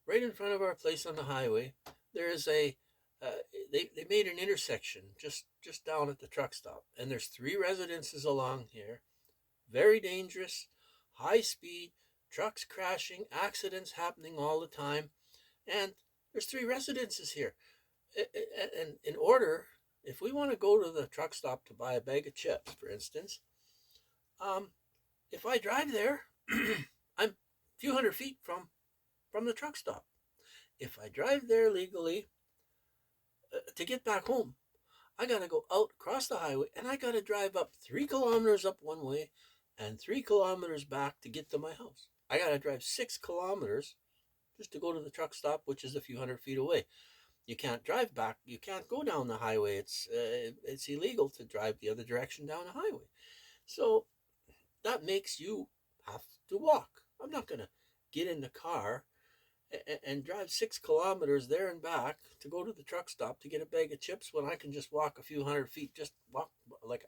right in front of our place on the highway, there is a uh, they made an intersection just down at the truck stop, and there's three residences along here. Very dangerous, high speed, trucks crashing, accidents happening all the time, and there's three residences here. And in order, if we want to go to the truck stop to buy a bag of chips, for instance, um, if I drive there, I'm a few hundred feet from the truck stop. If I drive there legally to get back home, I got to go out across the highway and I got to drive up 3 kilometers up one way and 3 kilometers back to get to my house. I got to drive 6 kilometers just to go to the truck stop, which is a few hundred feet away. You can't drive back. You can't go down the highway. It's illegal to drive the other direction down the highway. So that makes you have to walk. I'm not gonna get in the car and drive 6 kilometers there and back to go to the truck stop to get a bag of chips when I can just walk a few hundred feet, just walk like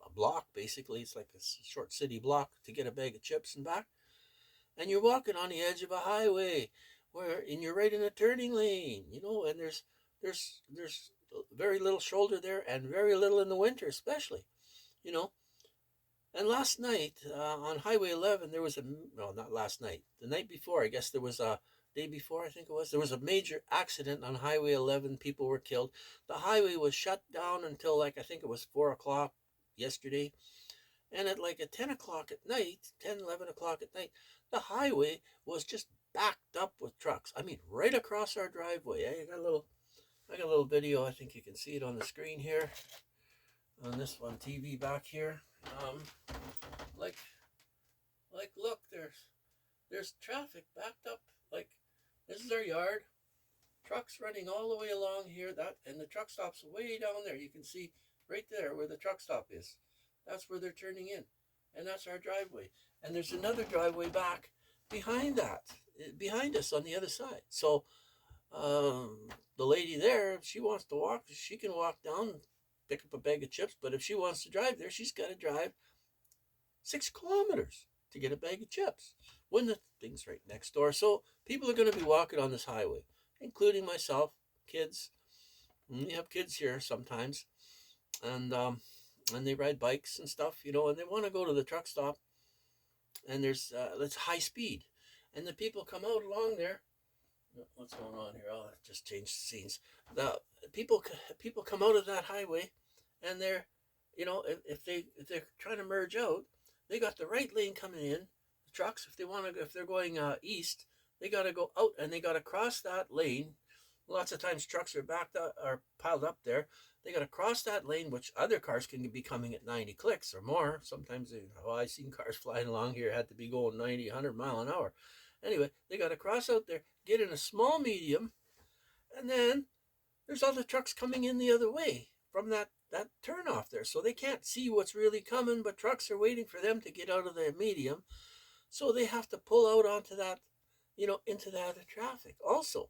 a block basically. It's like a short city block to get a bag of chips and back. And you're walking on the edge of a highway and you're right in a turning lane, and there's very little shoulder there and very little in the winter, especially, you know. And last night on Highway 11, there was no, not last night, the night before, I guess there was a day before, I think it was, there was a major accident on Highway 11. People were killed. The highway was shut down until like, I think it was 4 o'clock yesterday. And at 10 o'clock at night, 10, 11 o'clock at night, the highway was just backed up with trucks. I mean, right across our driveway. I got a little video. I think you can see it on the screen here on this one TV back here. Um, like, look, there's traffic backed up. Like, this is our yard. Trucks running all the way along here. And the truck stop's way down there. You can see right there where the truck stop is. That's where they're turning in, and that's our driveway. And there's another driveway back behind that, behind us on the other side. So the lady there, if she wants to walk, she can walk down, pick up a bag of chips. But if she wants to drive there, she's got to drive 6 kilometers to get a bag of chips when the thing's right next door. So people are going to be walking on this highway, including myself, kids. We have kids here sometimes, and they ride bikes and stuff, and they want to go to the truck stop, and there's it's high speed, and the people come out along there. What's going on here? I'll just change the scenes. The people come out of that highway, and they're, if they're trying to merge out, they got the right lane coming in. The trucks, if they're going east, they got to go out and they got to cross that lane. Lots of times trucks are backed up or piled up there. They got to cross that lane, which other cars can be coming at 90 clicks or more. Sometimes I've seen cars flying along here had to be going 90, 100 mile an hour. Anyway, they got to cross out there, get in a small medium, and then there's other trucks coming in the other way from that turn off there. So they can't see what's really coming, but trucks are waiting for them to get out of their medium. So they have to pull out onto that, into the other traffic. Also,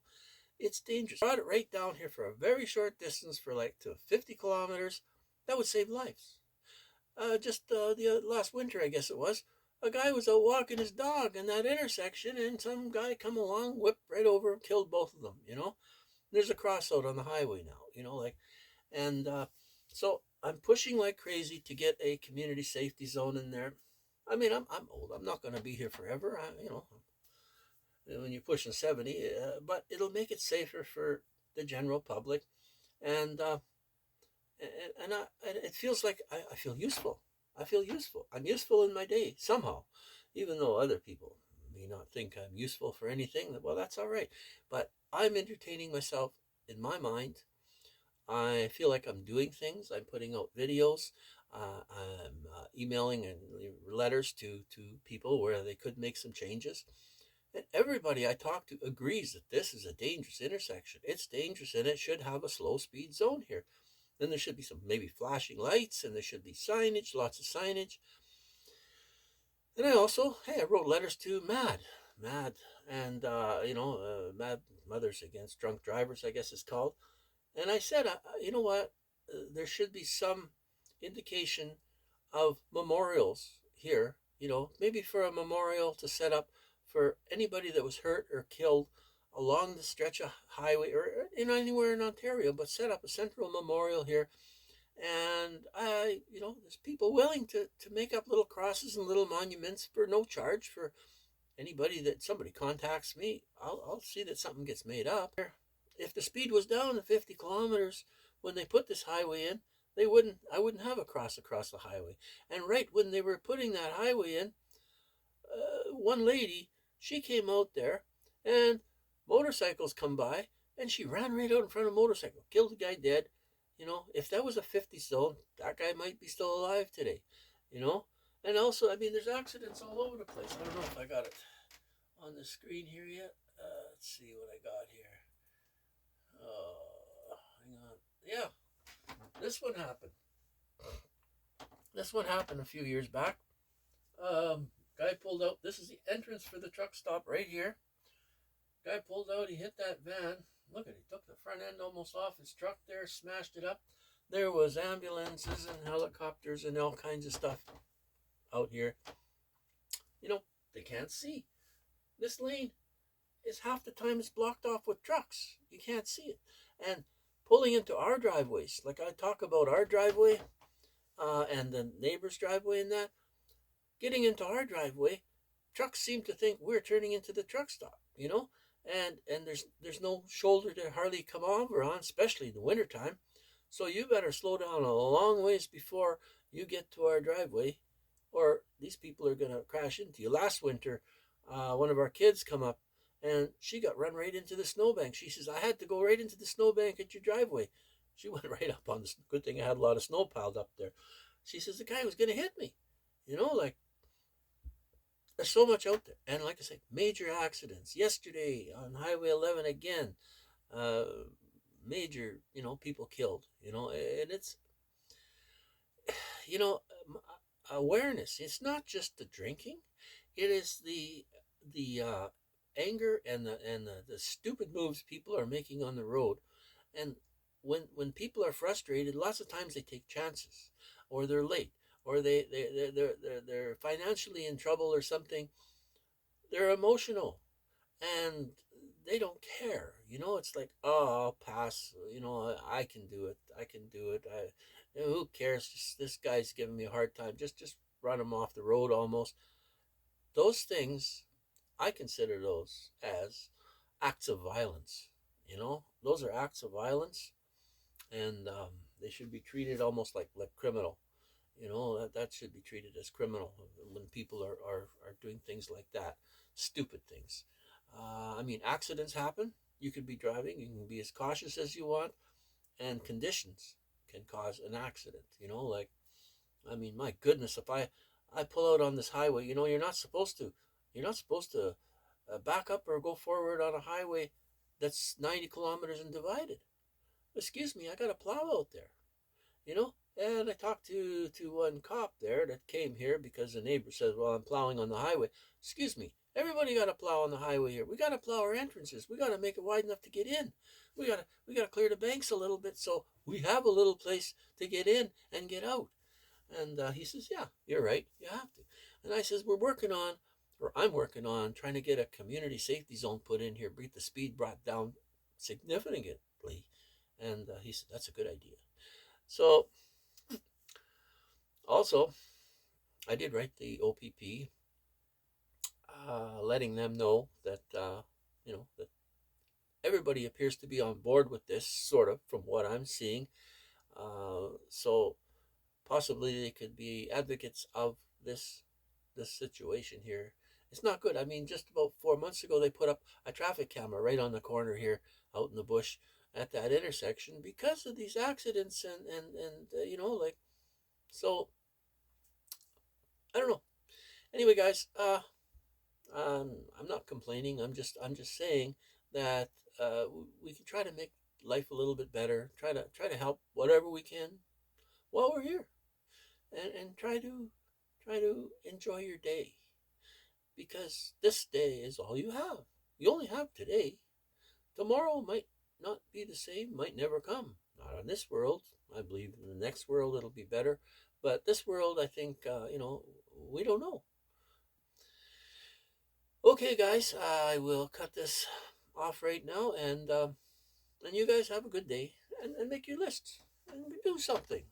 it's dangerous. I brought it right down here for a very short distance for like to 50 kilometers. That would save lives. Just the last winter, I guess it was, a guy was out walking his dog in that intersection, and some guy come along, whipped right over him, killed both of them. There's a crossout on the highway now, and so I'm pushing like crazy to get a community safety zone in there. I mean, I'm old. I'm not going to be here forever. When you're pushing 70, but it'll make it safer for the general public, and it feels like I feel useful. I feel useful. I'm useful in my day somehow, even though other people may not think I'm useful for anything. Well, that's all right, but I'm entertaining myself in my mind. I feel like I'm doing things. I'm putting out videos. I'm emailing and letters to people where they could make some changes. And everybody I talk to agrees that this is a dangerous intersection. It's dangerous and it should have a slow speed zone here. Then there should be some maybe flashing lights, and there should be signage, lots of signage. And I wrote letters to MAD, and MAD Mothers Against Drunk Drivers, I guess it's called. And I said, you know what, there should be some indication of memorials here, maybe for a memorial to set up for anybody that was hurt or killed along the stretch of highway or in anywhere in Ontario, but set up a central memorial here. And there's people willing to make up little crosses and little monuments for no charge for anybody that somebody contacts me. I'll see that something gets made up. If the speed was down to 50 kilometers when they put this highway in, I wouldn't have a cross across the highway. And right when they were putting that highway in, one lady, she came out there, and motorcycles come by, and she ran right out in front of a motorcycle, killed the guy dead. If that was a 50 zone, that guy might be still alive today. You know, and also, I mean, there's accidents all over the place. I don't know if I got it on the screen here yet. Let's see what I got here. Hang on. Yeah, this one happened. This one happened a few years back. Guy pulled out. This is the entrance for the truck stop right here. Guy pulled out. He hit that van. Look at it. He took the front end almost off his truck there, smashed it up. There was ambulances and helicopters and all kinds of stuff out here. They can't see. This lane is half the time it's blocked off with trucks. You can't see it. And pulling into our driveways, like I talk about our driveway and the neighbor's driveway and that, getting into our driveway, trucks seem to think we're turning into the truck stop, and there's no shoulder to hardly come over on, especially in the wintertime. So you better slow down a long ways before you get to our driveway, or these people are going to crash into you. Last winter, one of our kids come up, and she got run right into the snowbank. She says, I had to go right into the snowbank at your driveway. She went right up on the good thing I had a lot of snow piled up there. She says, the guy was going to hit me. Like, there's so much out there. And like I say, major accidents. Yesterday on Highway 11 again, major, people killed, and it's, awareness. It's not just the drinking. It is the anger and the stupid moves people are making on the road. And when people are frustrated, lots of times they take chances, or they're late, or they're financially in trouble or something. They're emotional, and they don't care. It's like, oh, I'll pass. I can do it. I can do it. Who cares? Just this guy's giving me a hard time. Just run him off the road almost. Those things, I consider those as acts of violence. Those are acts of violence, and they should be treated almost like criminal. That should be treated as criminal when people are doing things like that, stupid things. Accidents happen. You could be driving. You can be as cautious as you want, and conditions can cause an accident. My goodness, if I pull out on this highway, you're not supposed to. You're not supposed to back up or go forward on a highway that's 90 kilometers and divided. Excuse me, I got a plow out there. And I talked to one cop there that came here because the neighbor says, well, I'm plowing on the highway. Excuse me, everybody got to plow on the highway here. We got to plow our entrances. We got to make it wide enough to get in. We got to clear the banks a little bit so we have a little place to get in and get out. And he says, yeah, you're right. You have to. And I says, I'm working on trying to get a community safety zone put in here, get the speed brought down significantly. And he said, that's a good idea. So also, I did write the OPP, letting them know that, that everybody appears to be on board with this, sort of, from what I'm seeing. So possibly they could be advocates of this situation here. It's not good. Just about 4 months ago, they put up a traffic camera right on the corner here, out in the bush, at that intersection because of these accidents and so I don't know. Anyway, guys, I'm not complaining. I'm just saying that we can try to make life a little bit better. Try to help whatever we can while we're here, and try to enjoy your day, because this day is all you have. You only have today. Tomorrow might not be the same, might never come. Not on this world. I believe in the next world it'll be better. But this world, I think, we don't know. Okay, guys, I will cut this off right now, and you guys have a good day, and make your lists and do something.